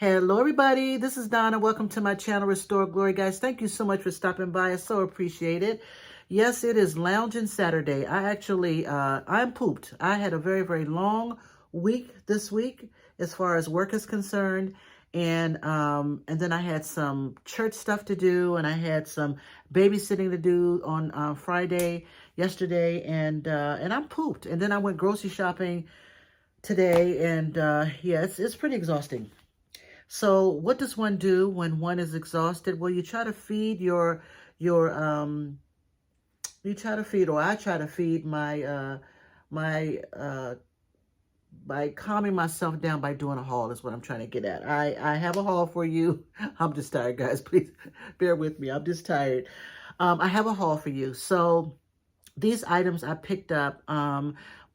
Hello, everybody. This is Donna. Welcome to my channel, Restore Glory, guys. Thank you so much for stopping by. I so appreciate it. Yes, it is Lounging Saturday. I'm pooped. I had a very, very long week this week as far as work is concerned. And then I had some church stuff to do, and I had some babysitting to do on Friday, yesterday, and I'm pooped. And then I went grocery shopping today, and yeah, it's pretty exhausting. So what does one do when one is exhausted? Well, you try to feed you try to feed, or I try to feed my by calming myself down by doing a haul is what I'm trying to get at. I have a haul for you. I'm just tired, guys. Please bear with me. I'm just tired. I have a haul for you. So these items I picked up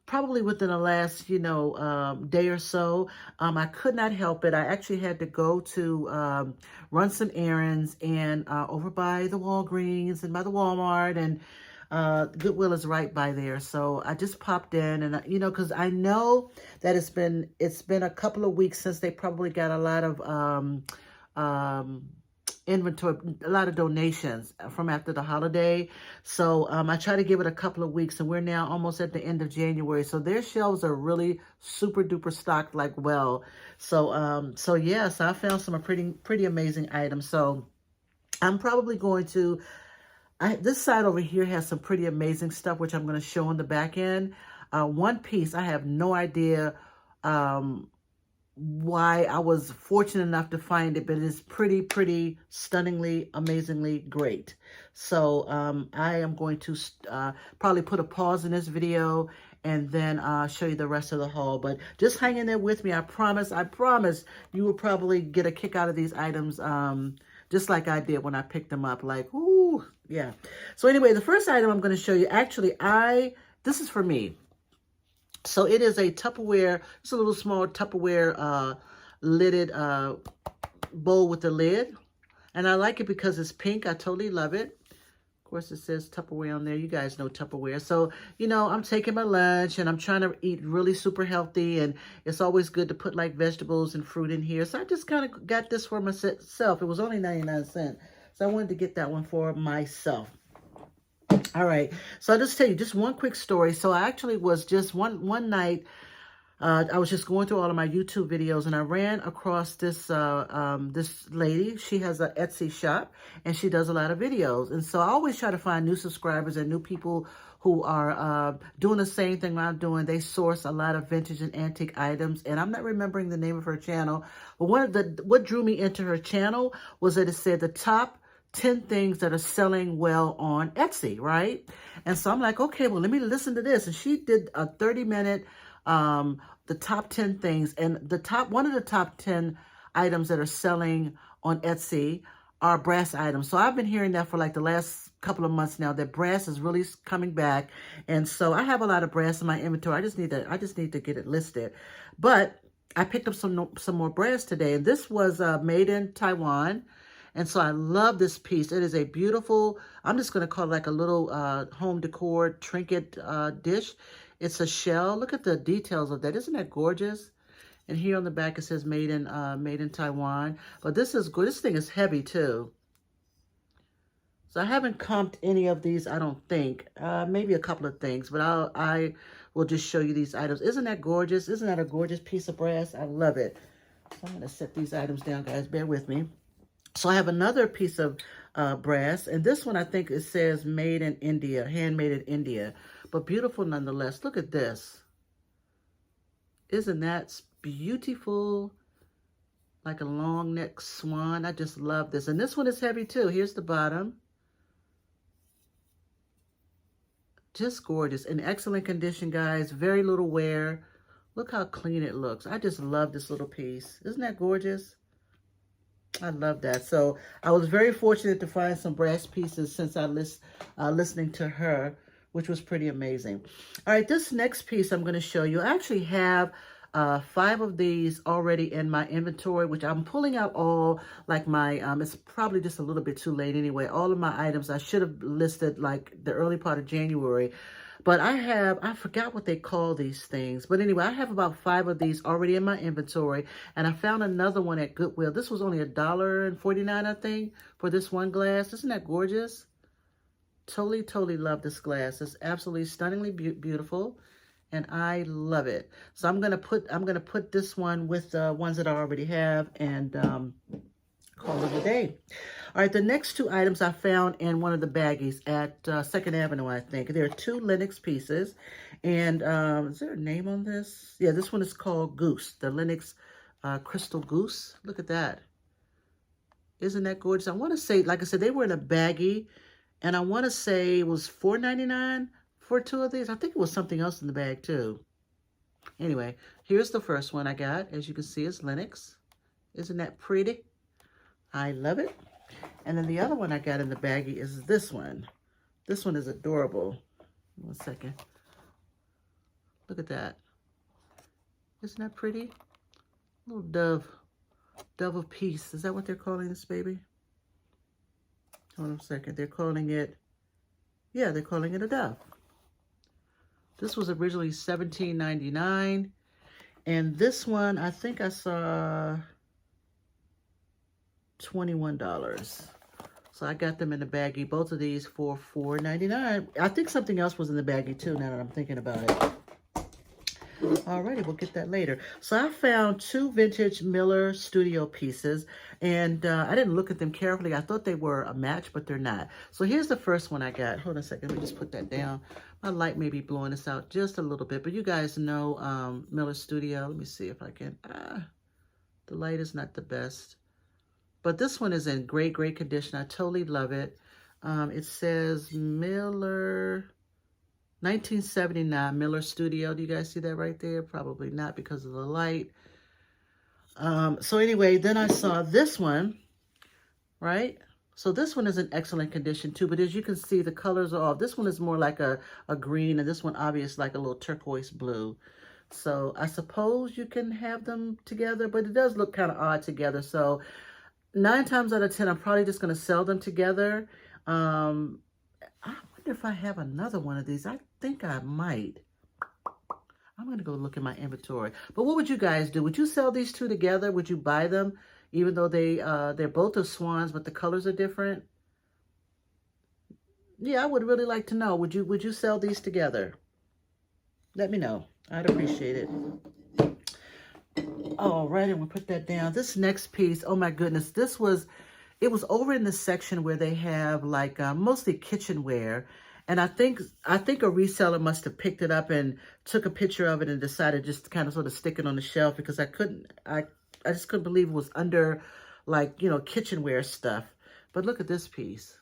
probably within the last, day or so. I could not help it. I actually had to go to run some errands and over by the Walgreens and by the Walmart, and Goodwill is right by there. So I just popped in, and because I know that it's been a couple of weeks since they probably got a lot of inventory, a lot of donations from after the holiday. So I try to give it a couple of weeks, and we're now almost at the end of January. So their shelves are really super duper stocked like well. So yes, I found some pretty amazing items. So I'm probably going to, this side over here has some pretty amazing stuff, which I'm going to show on the back end. One piece, I have no idea why I was fortunate enough to find it, but it's pretty stunningly, amazingly great. So I am going to probably put a pause in this video and then show you the rest of the haul. But just hang in there with me. I promise you will probably get a kick out of these items, just like I did when I picked them up. Like, ooh, yeah. So anyway, the first item I'm going to show you, actually, this is for me. So it is a Tupperware, it's a little small Tupperware lidded bowl with a lid. And I like it because it's pink. I totally love it. Of course, it says Tupperware on there. You guys know Tupperware. So, I'm taking my lunch and I'm trying to eat really super healthy. And it's always good to put like vegetables and fruit in here. So I just kind of got this for myself. It was only 99 cents. So I wanted to get that one for myself. All right, so I'll just tell you just one quick story. So I actually was just one night, I was just going through all of my YouTube videos, and I ran across this this lady. She has an Etsy shop, and she does a lot of videos. And so I always try to find new subscribers and new people who are doing the same thing I'm doing. They source a lot of vintage and antique items, and I'm not remembering the name of her channel. But what drew me into her channel was that it said the top 10 things that are selling well on Etsy, right? And so I'm like, okay, well, let me listen to this. And she did a 30-minute, the top 10 things. And one of the top 10 items that are selling on Etsy are brass items. So I've been hearing that for like the last couple of months now, that brass is really coming back. And so I have a lot of brass in my inventory. I just need to get it listed. But I picked up some more brass today, and this was made in Taiwan. And so I love this piece. It is a beautiful, I'm just going to call it like a little home decor trinket dish. It's a shell. Look at the details of that. Isn't that gorgeous? And here on the back it says made in Taiwan. But this is good. This thing is heavy too. So I haven't comped any of these, I don't think. Maybe a couple of things, but I will just show you these items. Isn't that gorgeous? Isn't that a gorgeous piece of brass? I love it. So I'm going to set these items down, guys. Bear with me. So I have another piece of brass, and this one I think it says made in India, handmade in India, but beautiful nonetheless. Look at this. Isn't that beautiful? Like a long neck swan. I just love this. And this one is heavy too. Here's the bottom. Just gorgeous. In excellent condition, guys. Very little wear. Look how clean it looks. I just love this little piece. Isn't that gorgeous? I love that. So I was very fortunate to find some brass pieces since I listening to her, which was pretty amazing. All right, this next piece I'm going to show you. I actually have 5 of these already in my inventory, which I'm pulling out all like my, it's probably just a little bit too late anyway. All of my items I should have listed like the early part of January. But I forgot what they call these things. But anyway, I have about 5 of these already in my inventory. And I found another one at Goodwill. This was only $1.49, I think, for this one glass. Isn't that gorgeous? Totally, totally love this glass. It's absolutely stunningly beautiful. And I love it. So I'm gonna put this one with the ones that I already have and call it a day. All right, the next 2 items I found in one of the baggies at 2nd Avenue, I think. There are 2 Lenox pieces. And is there a name on this? Yeah, this one is called Goose, the Lenox Crystal Goose. Look at that. Isn't that gorgeous? I want to say, like I said, they were in a baggie. And I want to say it was $4.99 for 2 of these. I think it was something else in the bag, too. Anyway, here's the first one I got. As you can see, it's Lenox. Isn't that pretty? I love it. And then the other one I got in the baggie is this one. This one is adorable. One second. Look at that. Isn't that pretty? Little dove. Dove of peace. Is that what they're calling this baby? Hold on a second. They're calling it, yeah, they're calling it a dove. This was originally $17.99. And this one, I think I saw $21. So I got them in the baggie, both of these for $4.99. I think something else was in the baggie too, now that I'm thinking about it. Alrighty, we'll get that later. So I found 2 vintage Miller Studio pieces, and I didn't look at them carefully. I thought they were a match, but they're not. So here's the first one I got. Hold on a second. Let me just put that down. My light may be blowing this out just a little bit, but you guys know Miller Studio. Let me see if I can. The light is not the best. But this one is in great, great condition. I totally love it. It says Miller, 1979 Miller Studio. Do you guys see that right there? Probably not because of the light. So anyway, then I saw this one, right? So this one is in excellent condition too, but as you can see, the colors are off. This one is more like a green, and this one obviously like a little turquoise blue. So I suppose you can have them together, but it does look kind of odd together. So 9 times out of 10, I'm probably just going to sell them together. I wonder if I have another one of these. I think I might. I'm going to go look at my inventory. But what would you guys do? Would you sell these 2 together? Would you buy them, even though they're both of swans, but the colors are different? Yeah, I would really like to know. Would you sell these together? Let me know. I'd appreciate it. All right, and we'll put that down. This next piece, oh my goodness, it was over in the section where they have like mostly kitchenware. And I think a reseller must have picked it up and took a picture of it and decided just to kind of sort of stick it on the shelf, because I just couldn't believe it was under like, you know, kitchenware stuff. But look at this piece.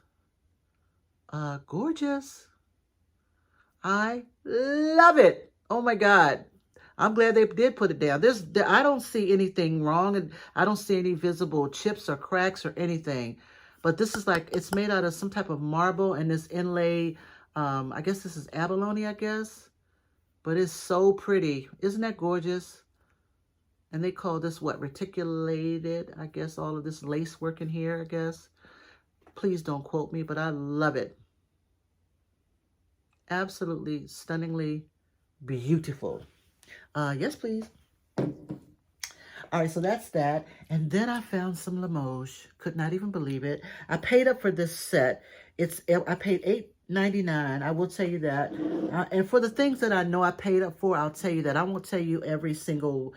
Gorgeous. I love it. Oh my God. I'm glad they did put it down. I don't see anything wrong, and I don't see any visible chips or cracks or anything. But this is like, it's made out of some type of marble, and this inlay, I guess this is abalone, I guess. But it's so pretty. Isn't that gorgeous? And they call this what? Reticulated, I guess, all of this lace work in here, I guess. Please don't quote me, but I love it. Absolutely stunningly beautiful. Yes, please. All right, so that's that. And then I found some Limoges. Could not even believe it. I paid up for this set. I paid $8.99. I will tell you that. And for the things that I know I paid up for, I'll tell you that. I won't tell you every single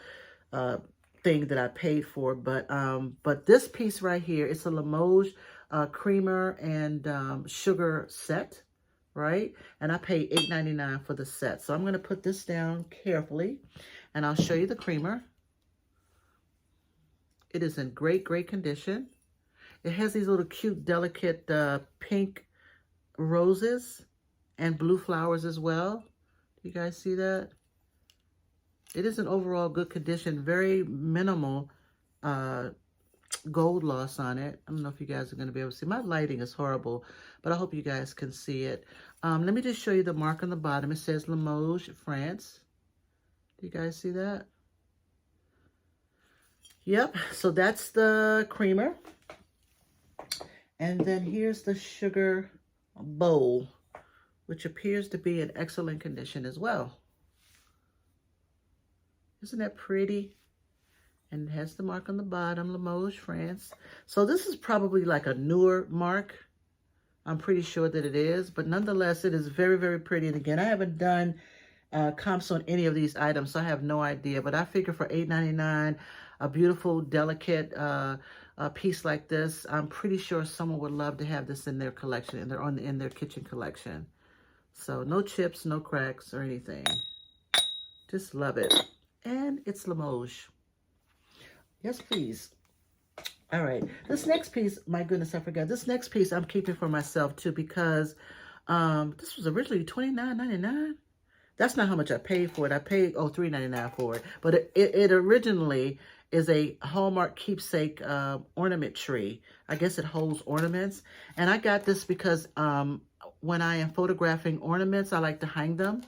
thing that I paid for. But this piece right here, it's a Limoges creamer and sugar set. Right? And I paid $8.99 for the set. So I'm going to put this down carefully, and I'll show you the creamer. It is in great, great condition. It has these little cute, delicate pink roses and blue flowers as well. Do you guys see that? It is in overall good condition. Very minimal gold loss on it. I don't know if you guys are going to be able to see. My lighting is horrible, but I hope you guys can see it. Let me just show you the mark on the bottom. It says Limoges, France. Do you guys see that? Yep, so that's the creamer. And then here's the sugar bowl. which appears to be in excellent condition as well. Isn't that pretty? And it has the mark on the bottom, Limoges, France. So this is probably like a newer mark. I'm pretty sure that it is, but nonetheless, it is very, very pretty. And again, I haven't done comps on any of these items, so I have no idea. But I figure for $8.99, a beautiful, delicate a piece like this, I'm pretty sure someone would love to have this in their collection, in their kitchen collection. So no chips, no cracks or anything. Just love it. And it's Limoges. Yes, please. All right. This next piece, my goodness, I forgot. This next piece I'm keeping for myself too because this was originally $29.99. That's not how much I paid for it. I paid, $3.99 for it. But it originally is a Hallmark keepsake ornament tree. I guess it holds ornaments. And I got this because when I am photographing ornaments, I like to hang them.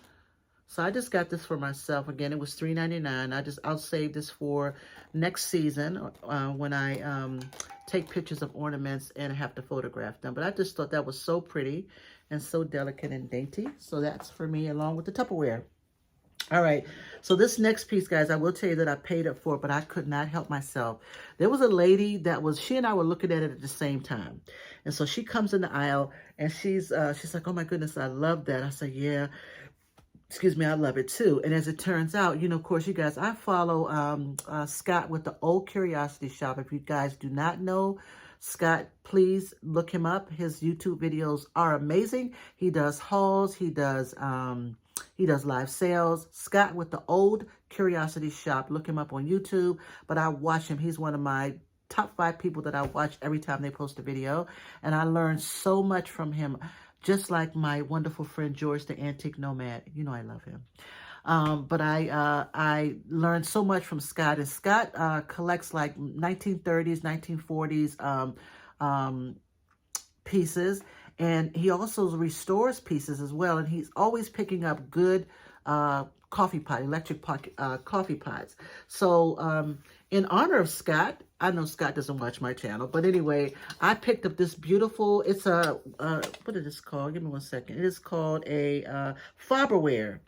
So I just got this for myself. Again, it was $3.99. I'll save this for next season when I take pictures of ornaments and have to photograph them. But I just thought that was so pretty and so delicate and dainty. So that's for me along with the Tupperware. All right, so this next piece, guys, I will tell you that I paid up for it, but I could not help myself. There was a lady that she and I were looking at it at the same time. And so she comes in the aisle and she's like, oh my goodness, I love that. I said, yeah. Excuse me, I love it too. And as it turns out, of course, you guys, I follow Scott with the Old Curiosity Shop. If you guys do not know Scott, please look him up. His YouTube videos are amazing. He does hauls. He does live sales. Scott with the Old Curiosity Shop. Look him up on YouTube. But I watch him. He's one of my top 5 people that I watch every time they post a video. And I learned so much from him. Just like my wonderful friend George, the Antique Nomad. You know I love him. But I learned so much from Scott. And Scott collects like 1930s, 1940s pieces. And he also restores pieces as well. And he's always picking up good electric coffee pots. So in honor of Scott, I know Scott doesn't watch my channel, but anyway, I picked up this beautiful, it's a, what is this called? Give me one second. It is called a Farberware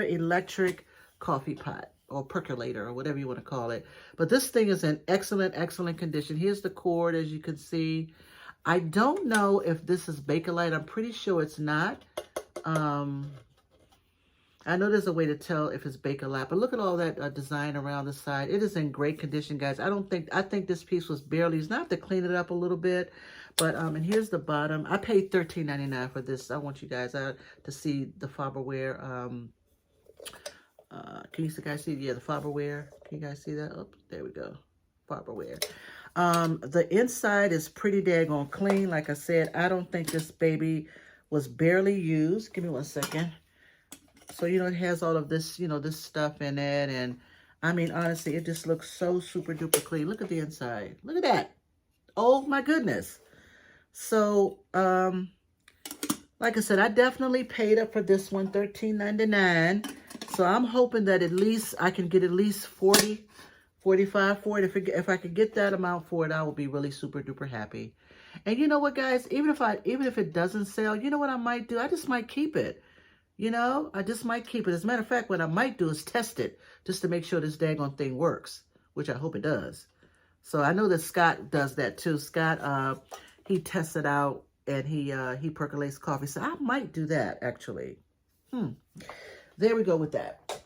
electric coffee pot or percolator or whatever you want to call it. But this thing is in excellent, excellent condition. Here's the cord, as you can see. I don't know if this is Bakelite. I'm pretty sure it's not. I know there's a way to tell if it's Bakelite, but look at all that design around the side. It is in great condition, guys. I think this piece was barely used. Now I have to clean it up a little bit, but and here's the bottom. I paid $13.99 for this. I want you guys to see the Farberware. Can you guys see? Yeah, the Farberware. Can you guys see that? Oh, there we go. Farberware. The inside is pretty daggone clean. Like I said, I don't think this baby was barely used. Give me one second. So, it has all of this, this stuff in it. And, I mean, honestly, it just looks so super duper clean. Look at the inside. Look at that. Oh, my goodness. So, like I said, I definitely paid up for this one, $13.99. So, I'm hoping that at least I can get at least 40, 45 for it. If I could get that amount for it, I will be really super duper happy. And you know what, guys? Even if it doesn't sell, you know what I might do? I just might keep it. I just might keep it. As a matter of fact, what I might do is test it just to make sure this daggone thing works, which I hope it does. So I know that Scott does that too. Scott, he tests it out and he percolates coffee. So I might do that actually. There we go with that.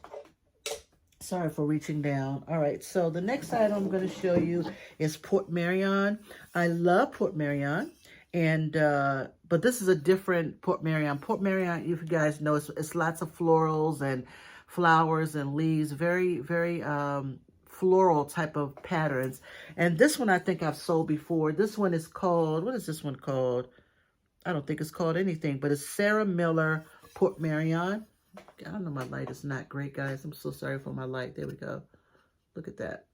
Sorry for reaching down. All right, so the next item I'm going to show you is Port Marion. I love Port Marion. And, but this is a different Port Marion. Port Marion, if you guys know, it's lots of florals and flowers and leaves. Very, very floral type of patterns. And this one I think I've sold before. This one is called, what is this one called? I don't think it's called anything, but it's Sarah Miller Port Marion. I don't know, my light is not great, guys. I'm so sorry for my light. There we go. Look at that.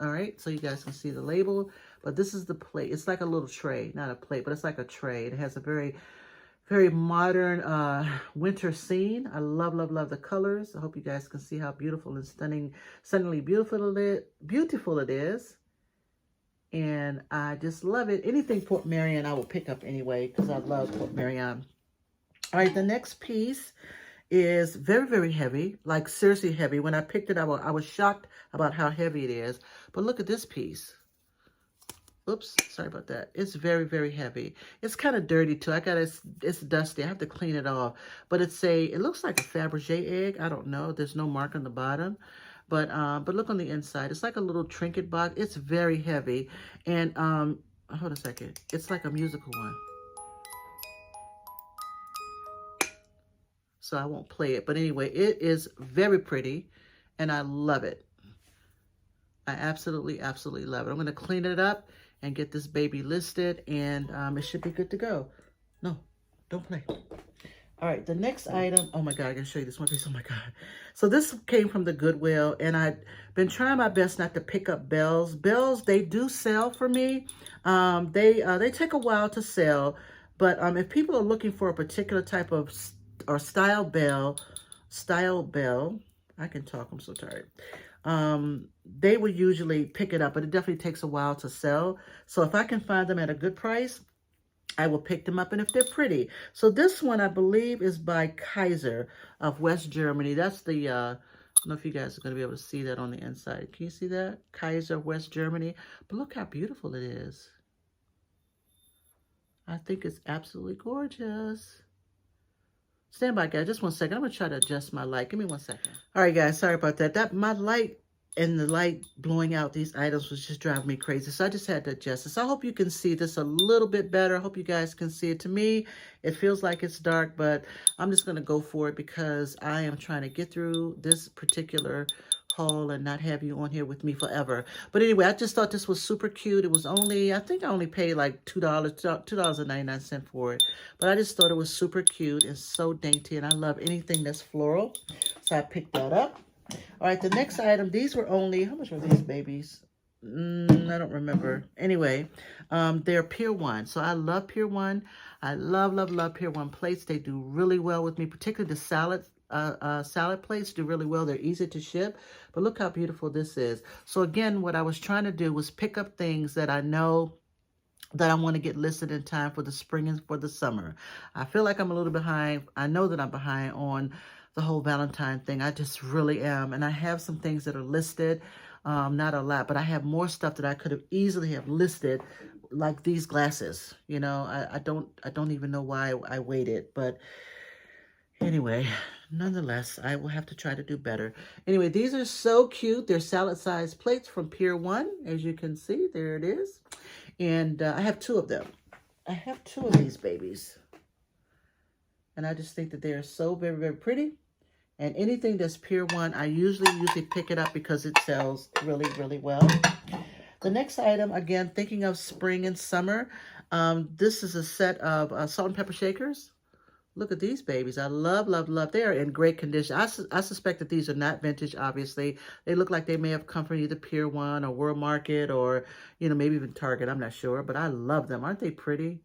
All right, so you guys can see the label, but this is the plate. It's like a little tray, not a plate, but it's like a tray. It has a very, very modern winter scene. I love, love, love the colors. I hope you guys can see how beautiful and stunningly beautiful it is. And I just love it. Anything Port Marion, I will pick up anyway because I love Port Marion. All right, the next piece is very, very heavy, like seriously heavy. When I picked it up, I was shocked about how heavy it is. But look at this piece. Oops, sorry about that. It's very, very heavy. It's kind of dirty too. It's dusty. I have to clean it off. But it looks like a Fabergé egg. I don't know. There's no mark on the bottom. But look on the inside. It's like a little trinket box. It's very heavy. And hold a second. It's like a musical one. So I won't play it. But anyway, it is very pretty and I love it. I absolutely, absolutely love it. I'm going to clean it up and get this baby listed, and it should be good to go. No, don't play. All right, the next item. Oh my God, I gotta show you this one piece. Oh my God. So this came from the Goodwill, and I've been trying my best not to pick up bells. Bells, they do sell for me. They take a while to sell, but if people are looking for a particular type of or style bell, I can talk. I'm so tired. They will usually pick it up, but it definitely takes a while to sell. So if I can find them at a good price, I will pick them up, and if they're pretty. So this one, I believe, is by Kaiser of West Germany. That's the, I don't know if you guys are going to be able to see that on the inside. Can you see that? Kaiser, West Germany. But look how beautiful it is. I think it's absolutely gorgeous. Stand by, guys. Just 1 second. I'm going to try to adjust my light. Give me 1 second. All right, guys. Sorry about that. My light and the light blowing out these items was just driving me crazy. So I just had to adjust this. I hope you can see this a little bit better. I hope you guys can see it. To me, it feels like it's dark, but I'm just going to go for it because I am trying to get through this particular haul and not have you on here with me forever. But anyway, I just thought this was super cute. It was only, I think I only paid like $2.99 for it. But I just thought it was super cute and so dainty, and I love anything that's floral. So I picked that up. All right, the next item, these were only, how much were these babies? I don't remember. Anyway, they're Pier 1. So I love Pier 1. I love, love, love Pier 1 plates. They do really well with me, particularly the salad plates do really well. They're easy to ship, but look how beautiful this is. So again, what I was trying to do was pick up things that I know that I want to get listed in time for the spring and for the summer. I feel like I'm a little behind. I know that I'm behind on the whole Valentine thing. I just really am. And I have some things that are listed, not a lot, but I have more stuff that I could have easily have listed, like these glasses. You know, I don't even know why I waited, but anyway, nonetheless, I will have to try to do better. Anyway, these are so cute. They're salad-sized plates from Pier 1. As you can see, there it is. And I have 2 of them. I have 2 of these babies. And I just think that they are so very, very pretty. And anything that's Pier 1, I usually pick it up because it sells really, really well. The next item, again, thinking of spring and summer. This is a set of salt and pepper shakers. Look at these babies. I love, love, love. They are in great condition. I suspect that these are not vintage, obviously. They look like they may have come from either Pier 1 or World Market or, you know, maybe even Target. I'm not sure. But I love them. Aren't they pretty?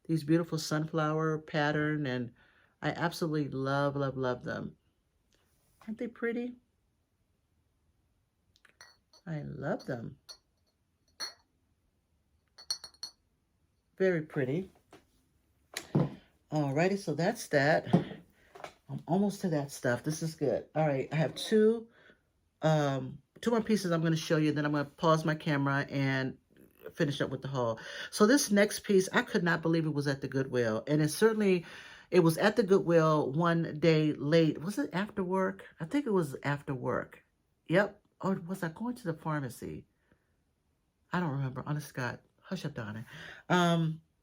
These beautiful sunflower pattern. And I absolutely love, love, love them. Aren't they pretty? I love them. Very pretty. Alrighty, so that's that. I'm almost to that stuff. This is good. All right, I have two more pieces I'm going to show you. Then I'm going to pause my camera and finish up with the haul. So this next piece, I could not believe it was at the Goodwill. And it was at the Goodwill one day late. Was it after work? I think it was after work. Yep. Or was I going to the pharmacy? I don't remember. Honest to God. Hush up, Donna.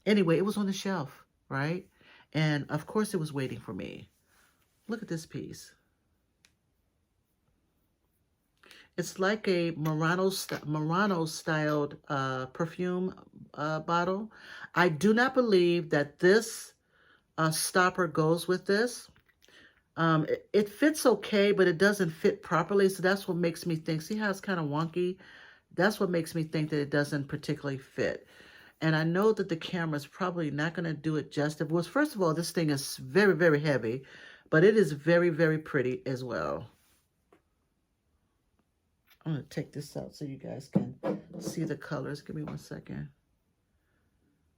Anyway, it was on the shelf, right? And of course it was waiting for me. Look at this piece. It's like a Murano-styled perfume bottle. I do not believe that this stopper goes with this. It fits okay, but it doesn't fit properly. So that's what makes me think. See how it's kind of wonky? That's what makes me think that it doesn't particularly fit. And I know that the camera is probably not going to do it justice. Well, first of all, this thing is very, very heavy, but it is very, very pretty as well. I'm going to take this out so you guys can see the colors. Give me 1 second.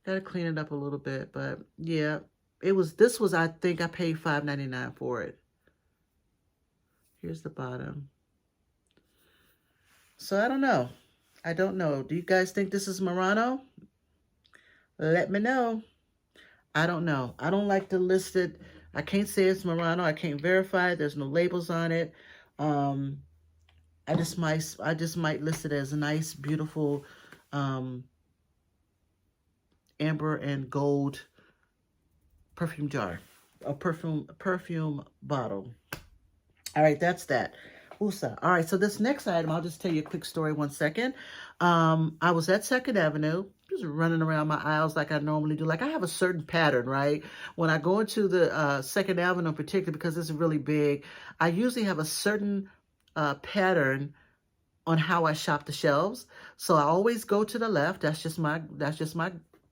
Got to clean it up a little bit, but yeah, This was, I think I paid $5.99 for it. Here's the bottom. So I don't know. I don't know. Do you guys think this is Murano? Let me know. I don't know. I don't like to list it. I can't say it's Murano. I can't verify it. There's no labels on it. Um, I just might list it as a nice, beautiful amber and gold perfume jar, a perfume bottle. All right, that's that. Usa. All right, so this next item, I'll just tell you a quick story 1 second. I was at 2nd Avenue, just running around my aisles like I normally do. Like I have a certain pattern, right? When I go into the 2nd Avenue in particular, because it's really big, I usually have a certain pattern on how I shop the shelves. So I always go to the left. That's just my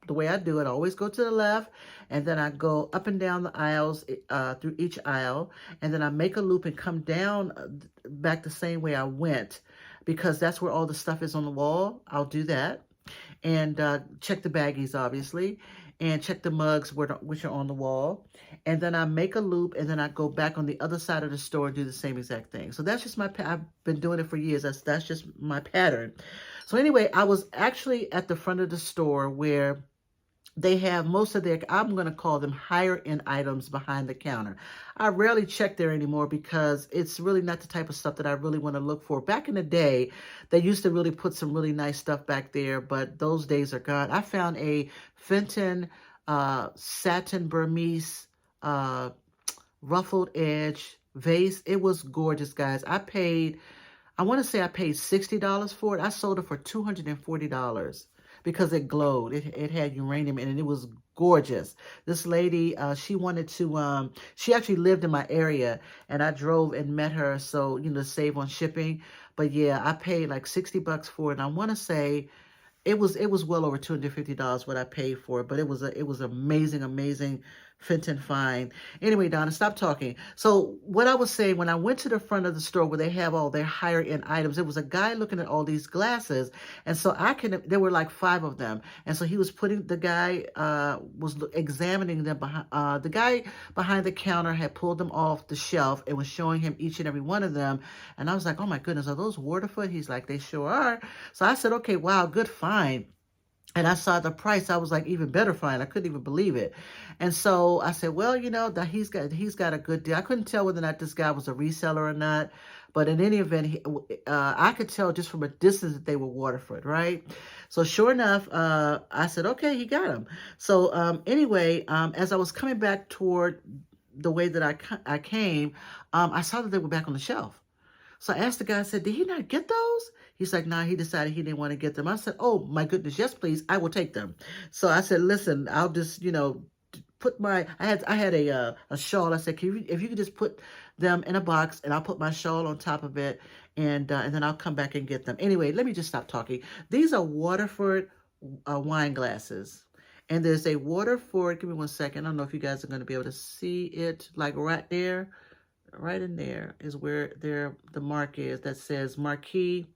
the way I do it. I always go to the left, and then I go up and down the aisles through each aisle, and then I make a loop and come down back the same way I went, because that's where all the stuff is on the wall. I'll do that, and check the baggies, obviously, and check the mugs which are on the wall, and then I make a loop, and then I go back on the other side of the store and do the same exact thing. So that's just I've been doing it for years. That's just my pattern. So anyway, I was actually at the front of the store where they have most of their, I'm going to call them higher end items behind the counter. I rarely check there anymore because it's really not the type of stuff that I really want to look for. Back in the day, they used to really put some really nice stuff back there, but those days are gone. I found a Fenton satin Burmese ruffled edge vase. It was gorgeous, guys. I want to say I paid $60 for it. I sold it for $240. Because it glowed. It had uranium in it. It was gorgeous. This lady, she wanted to, she actually lived in my area, and I drove and met her, so, you know, to save on shipping. But yeah, I paid like $60 for it. And I want to say it was well over $250 what I paid for it, but it was amazing, amazing Fenton find. Anyway, Donna, stop talking. So what I was saying, when I went to the front of the store where they have all their higher end items, there was a guy looking at all these glasses, and so there were like 5 of them, and so he was the guy was examining them behind. The guy behind the counter had pulled them off the shelf and was showing him each and every one of them, and I was like, oh my goodness, are those Waterford? He's like, they sure are. So I said, okay, wow, good find. And I saw the price. I was like, even better find. I couldn't even believe it. And so I said, well, you know, that he's got a good deal. I couldn't tell whether or not this guy was a reseller or not. But in any event, I could tell just from a distance that they were Waterford, right? So sure enough, I said, okay, he got them. So anyway, as I was coming back toward the way that I came, I saw that they were back on the shelf. So I asked the guy, I said, did he not get those? He's like, nah, he decided he didn't want to get them. I said, oh, my goodness, yes, please. I will take them. So I said, listen, I'll just, you know, put I had a shawl. I said, if you could just put them in a box, and I'll put my shawl on top of it, and then I'll come back and get them. Anyway, let me just stop talking. These are Waterford wine glasses. And there's a Waterford, give me 1 second. I don't know if you guys are going to be able to see it, like right there. Right in there is where the mark is that says Marquis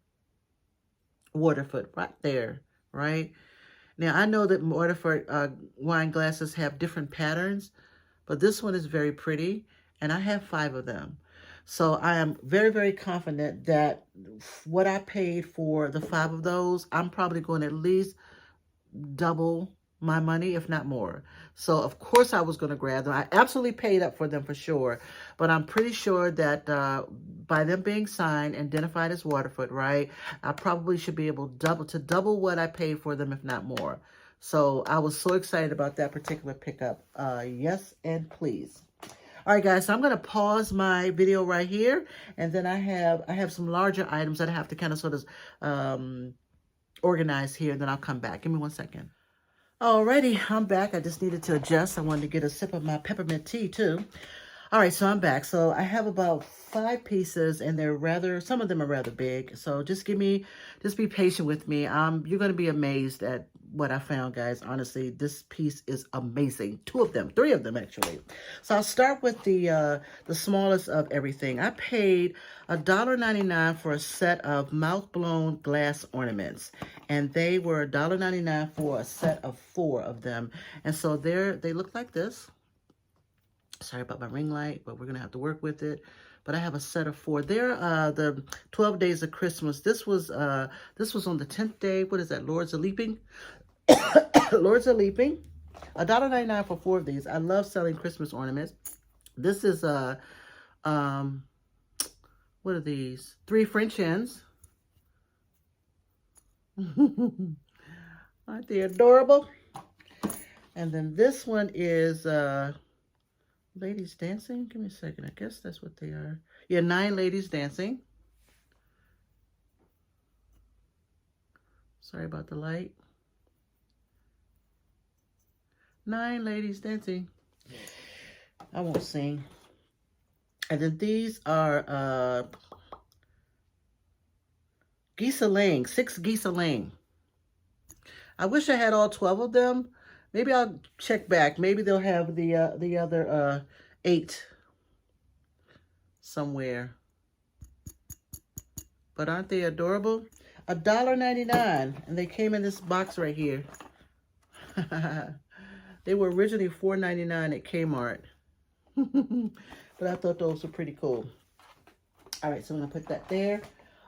Waterford, right there, right? Now, I know that Waterford wine glasses have different patterns, but this one is very pretty, and I have 5 of them. So I am very, very confident that what I paid for the 5 of those, I'm probably going to at least double my money, if not more. So of course I was going to grab them. I absolutely paid up for them for sure, but I'm pretty sure that by them being signed, identified as Waterford, right, I probably should be able to double what I paid for them, if not more. So I was so excited about that particular pickup. Yes, and please. All right, guys, so I'm going to pause my video right here, and then I have some larger items that I have to kind of sort of organize here, and then I'll come back. Give me 1 second. Alrighty, I'm back. I just needed to adjust. I wanted to get a sip of my peppermint tea too. All right, so I'm back. So I have about 5 pieces, and some of them are rather big. So just be patient with me. You're going to be amazed at what I found, guys. Honestly, this piece is amazing. 3 of them actually. So I'll start with the smallest of everything. I paid $1.99 for a set of mouth-blown glass ornaments, and they were $1.99 for a set of 4 of them. And so they look like this. Sorry about my ring light, but we're going to have to work with it. But I have a set of 4. They're the 12 Days of Christmas. This was on the 10th day. What is that? Lords of Leaping. Lords of Leaping. $1.99 for 4 of these. I love selling Christmas ornaments. This is what are these? 3 French hens. Aren't they adorable? And then this one is ladies dancing. Give me a second. I guess that's what they are. Yeah, 9 ladies dancing. Sorry about the light. 9 ladies dancing. I won't sing. And then these are geese-a-laying, 6 geese-a-laying. I wish I had all 12 of them. Maybe I'll check back. Maybe they'll have the other 8 somewhere. But aren't they adorable? $1.99, and they came in this box right here. They were originally $4.99 at Kmart. But I thought those were pretty cool. All right, so I'm going to put that there.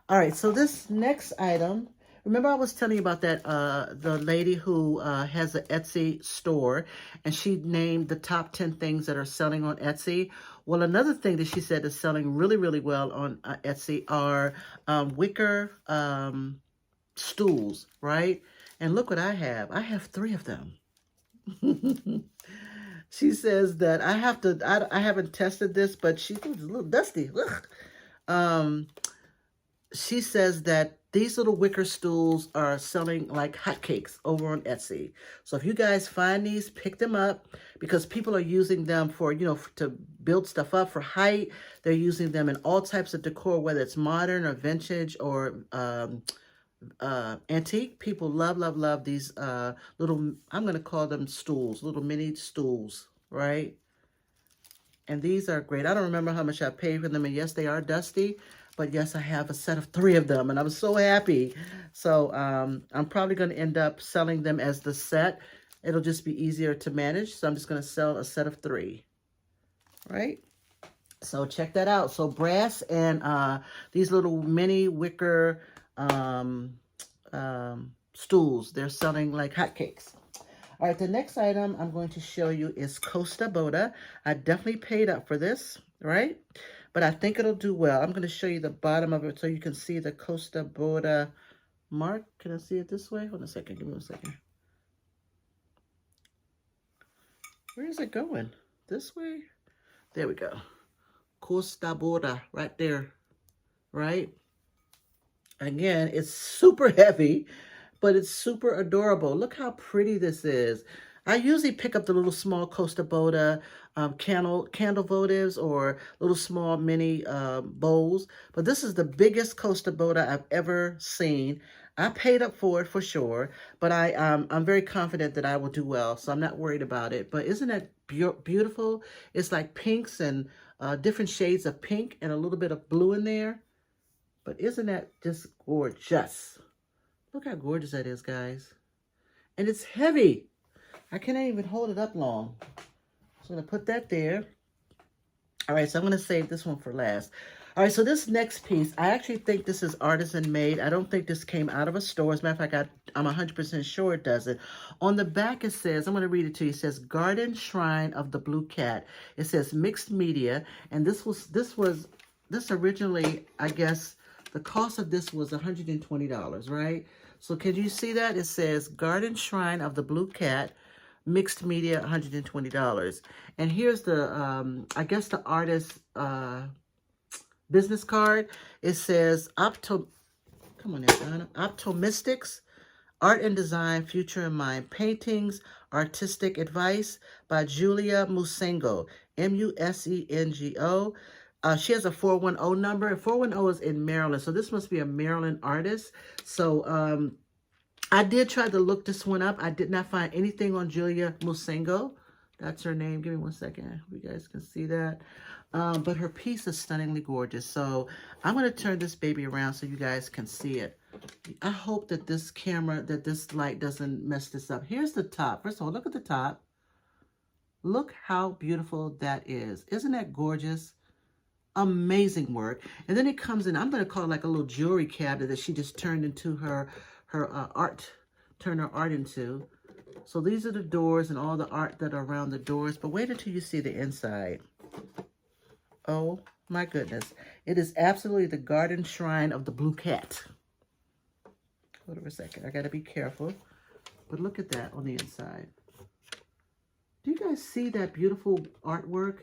All right, so this next item, remember I was telling you about that, the lady who has an Etsy store, and she named the top 10 things that are selling on Etsy. Well, another thing that she said is selling really, really well on Etsy are wicker stools, right? And look what I have. I have 3 of them. She says that I haven't tested this, but she's a little dusty. She says that these little wicker stools are selling like hotcakes over on Etsy. So if you guys find these, pick them up, because people are using them for, you know, to build stuff up for height. They're using them in all types of decor, whether it's modern or vintage or antique. People love, love, love these little, I'm going to call them stools, little mini stools, right? And these are great. I don't remember how much I paid for them. And yes, they are dusty. But yes, I have a set of 3 of them. And I was so happy. So I'm probably going to end up selling them as the set. It'll just be easier to manage. So I'm just going to sell a set of 3. Right? So check that out. So brass and these little mini wicker stools. They're selling like hotcakes. All right, the next item I'm going to show you is Costa Boda. I definitely paid up for this, right? But I think it'll do well. I'm going to show you the bottom of it so you can see the Costa Boda mark. Can I see it this way? Hold on a second. Give me 1 second. Where is it going? This way? There we go. Costa Boda right there, right? Again, it's super heavy, but it's super adorable. Look how pretty this is. I usually pick up the little small Costa Boda candle votives or little small mini bowls. But this is the biggest Costa Boda I've ever seen. I paid up for it for sure, but I'm very confident that I will do well, so I'm not worried about it. But isn't that beautiful? It's like pinks and different shades of pink and a little bit of blue in there. But isn't that just gorgeous? Look how gorgeous that is, guys. And it's heavy. I can't even hold it up long. So I'm going to put that there. All right, so I'm going to save this one for last. All right, so this next piece, I actually think this is artisan made. I don't think this came out of a store. As a matter of fact, I'm 100% sure it doesn't. On the back it says, I'm going to read it to you. It says, Garden Shrine of the Blue Cat. It says mixed media. And this originally, I guess, the cost of this was $120, right? So can you see that? It says Garden Shrine of the Blue Cat, mixed media, $120. And here's the, I guess the artist business card. It says Optomistics, Art and Design, Future in Mind, Paintings, Artistic Advice by Julia Musengo, M-U-S-E-N-G-O. She has a 410 number, and 410 is in Maryland, so this must be a Maryland artist. So I did try to look this one up. I did not find anything on Julia Musengo. That's her name. Give me 1 second. You guys can see that. But her piece is stunningly gorgeous. So I'm going to turn this baby around so you guys can see it. I hope that this camera, that this light doesn't mess this up. Here's the top. First of all, look at the top. Look how beautiful that is. Isn't that gorgeous? Amazing work. And then it comes in, I'm going to call it like a little jewelry cabinet that she just turned into her art, turn her art into. So these are the doors and all the art that are around the doors. But wait until you see the inside. Oh my goodness. It is absolutely the garden shrine of the blue cat. Hold on a second. I got to be careful. But look at that on the inside. Do you guys see that beautiful artwork?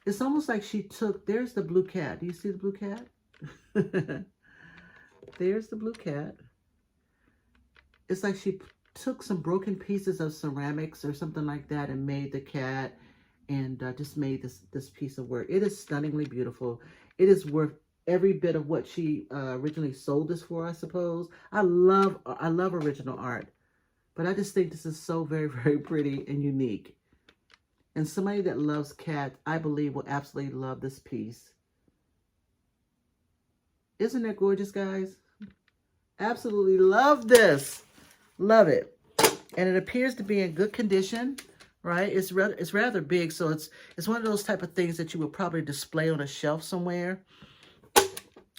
It's almost like she took, there's the blue cat. Do you see the blue cat? There's the blue cat. It's like she took some broken pieces of ceramics or something like that and made the cat and just made this piece of work. It is stunningly beautiful. It is worth every bit of what she originally sold this for, I suppose. I love original art, but I just think this is so very, very pretty and unique. And somebody that loves cats, I believe, will absolutely love this piece. Isn't that gorgeous, guys? Absolutely love this. Love it. And it appears to be in good condition, right? It's rather big, so it's one of those type of things that you would probably display on a shelf somewhere.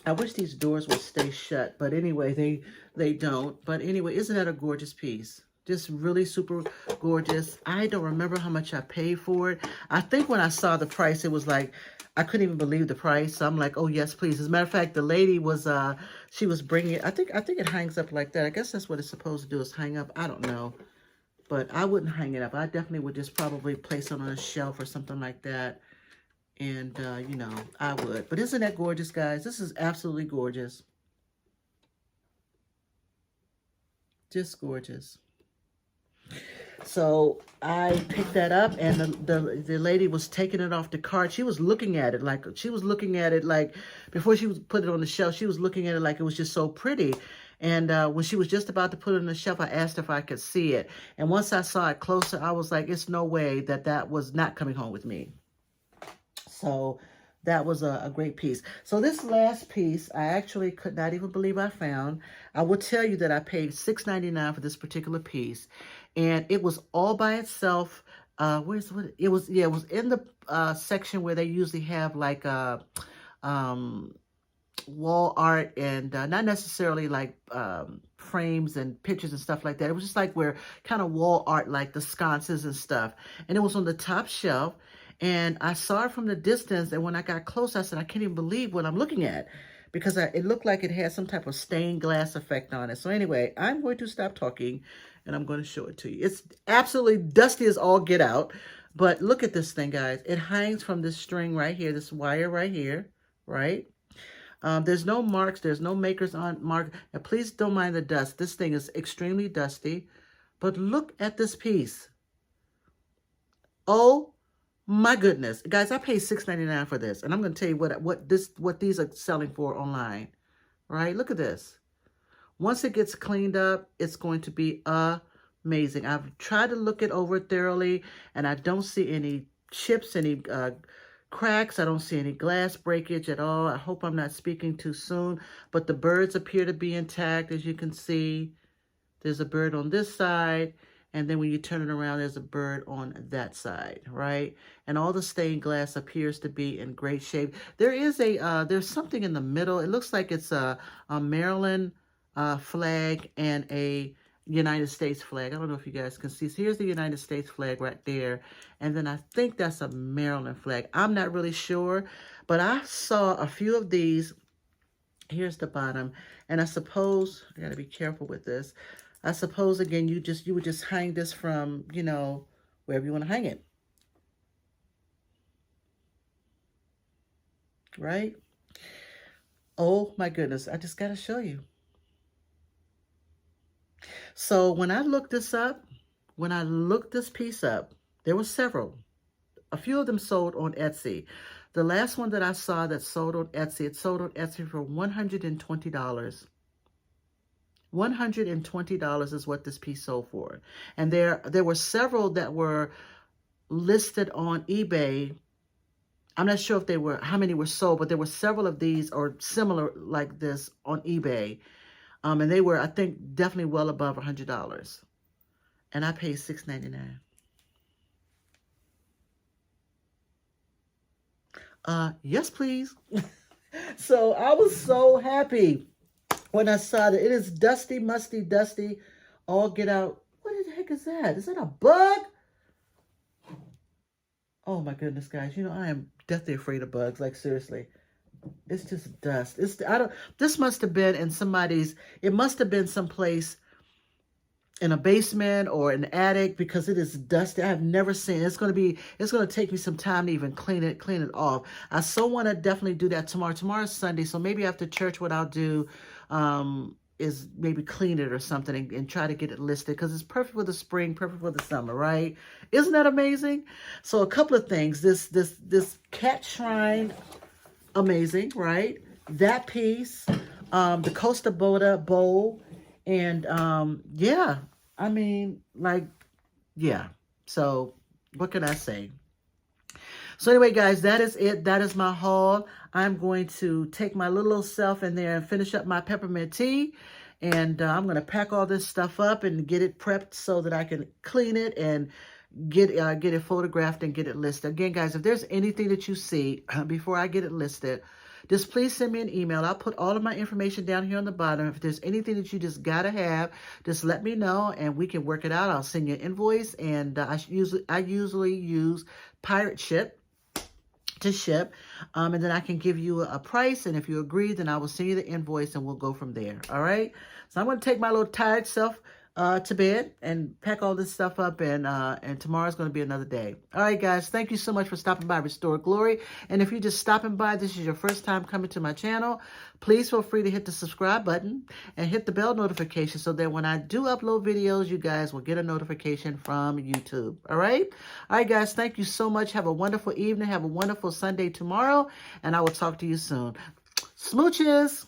I wish these doors would stay shut, but anyway, they don't. But anyway, isn't that a gorgeous piece? Just really super gorgeous. I don't remember how much I paid for it. I think when I saw the price, it was like, I couldn't even believe the price. So I'm like, oh, yes, please. As a matter of fact, the lady was, she was bringing it. I think it hangs up like that. I guess that's what it's supposed to do, is hang up. I don't know. But I wouldn't hang it up. I definitely would just probably place it on a shelf or something like that. And, you know, I would. But isn't that gorgeous, guys? This is absolutely gorgeous. Just gorgeous. So I picked that up, and the lady was taking it off the cart. She was looking at it like, before she was put it on the shelf, she was looking at it like it was just so pretty. And when she was just about to put it on the shelf, I asked her if I could see it. And once I saw it closer, I was like, it's no way that was not coming home with me. So that was a great piece. So this last piece, I actually could not even believe I found. I will tell you that I paid $6.99 for this particular piece. And it was all by itself. It was in the section where they usually have like wall art and not necessarily like frames and pictures and stuff like that. It was just like where kind of wall art, like the sconces and stuff. And it was on the top shelf. And I saw it from the distance, and when I got close, I said, I can't even believe what I'm looking at, because it looked like it had some type of stained glass effect on it. So anyway, I'm going to stop talking, and I'm going to show it to you. It's absolutely dusty as all get out, but look at this thing, guys. It hangs from this string right here, this wire right here, right? There's no marks. There's no makers on mark. And please don't mind the dust. This thing is extremely dusty, but look at this piece. Oh, my goodness, guys, I paid $6.99 for this, and I'm going to tell you what these are selling for online. Right? Look at this. Once it gets cleaned up, it's going to be amazing. I've tried to look it over thoroughly, and I don't see any chips, any cracks. I don't see any glass breakage at all. I hope I'm not speaking too soon, but the birds appear to be intact, as you can see. There's a bird on this side. And then when you turn it around, there's a bird on that side, right? And all the stained glass appears to be in great shape. There is there's something in the middle. It looks like it's a Maryland flag and a United States flag. I don't know if you guys can see. So here's the United States flag right there. And then I think that's a Maryland flag. I'm not really sure, but I saw a few of these. Here's the bottom. And I suppose, I got to be careful with this. I suppose, again, you would just hang this from, you know, wherever you want to hang it. Right? Oh, my goodness. I just got to show you. So when I looked this up, when I looked this piece up, there were several. A few of them sold on Etsy. The last one that I saw that sold on Etsy, it sold on Etsy for $120. $120 is what this piece sold for. And there were several that were listed on eBay. I'm not sure if how many were sold, but there were several of these or similar like this on eBay. And they were, I think, definitely well above $100. And I paid $6.99. Yes, please. So I was so happy when I saw that. It is dusty, musty, dusty. All get out. What the heck is that? Is that a bug? Oh my goodness, guys. You know, I am deathly afraid of bugs. Like, seriously. It's just dust. I don't, this must have been in somebody's, it must have been someplace in a basement or an attic because it is dusty. I have never seen. It's going to take me some time to even clean it off. I so want to definitely do that tomorrow. Tomorrow's Sunday, so maybe after church what I'll do is maybe clean it or something and try to get it listed because it's perfect for the spring, perfect for the summer, right? Isn't that amazing? So a couple of things. This cat shrine, amazing, right? That piece, the Costa Boda bowl, and yeah, I mean, like, yeah. So what can I say? So anyway, guys, that is it. That is my haul. I'm going to take my little self in there and finish up my peppermint tea. And I'm going to pack all this stuff up and get it prepped so that I can clean it and get it photographed and get it listed. Again, guys, if there's anything that you see before I get it listed, just please send me an email. I'll put all of my information down here on the bottom. If there's anything that you just got to have, just let me know and we can work it out. I'll send you an invoice, and I usually use Pirate Ship to ship, and then I can give you a price, and if you agree, then I will send you the invoice and we'll go from there. All right? So I'm going to take my little tired self to bed and pack all this stuff up, and tomorrow's going to be another day. All right, guys, thank you so much for stopping by Restore Glory. And if you're just stopping by, this is your first time coming to my channel, please feel free to hit the subscribe button and hit the bell notification so that when I do upload videos, you guys will get a notification from YouTube. All right? All right, guys, thank you so much. Have a wonderful evening. Have a wonderful Sunday tomorrow, and I will talk to you soon. Smooches!